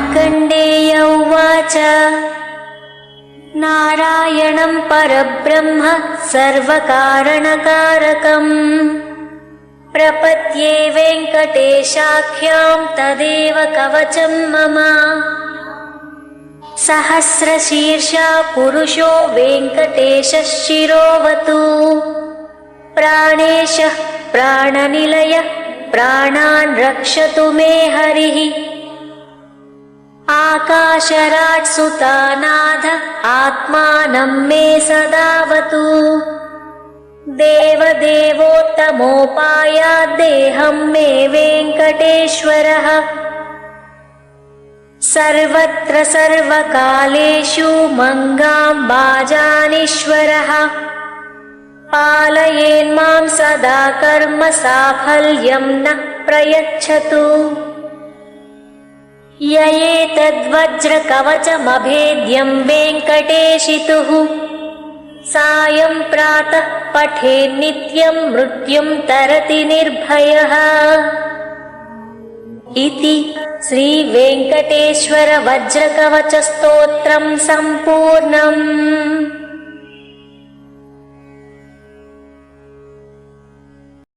मार्कण्डेय उवाच नारायणं परब्रह्म सर्वकारणकारकम् प्रपद्ये वेङ्कटेशाख्यां तदेव कवचं मम। सहस्रशीर्षा पुरुषो वेङ्कटेशः शिरोवतु प्राणेशः प्राणनिलयः प्राणान् रक्षतु मे हरिः। आकाशराट् सुतानाथ आत्मानं मे सदावतु देवदेवोत्तमोपायाद्देहं मे वेङ्कटेश्वरः। सर्वत्र सर्वकालेषु मंगां भाजानीश्वरः पालयेन्मां सदा कर्म साफल्यं न प्रयच्छतु। य एतद्वज्रकवचमभेद्यं वेङ्कटेशितुः सायं प्रातः पठेन्नित्यं मृत्युं तरति निर्भयः। इति श्री वेङ्कटेश्वर वज्रकवच स्तोत्रं सम्पूर्णम्।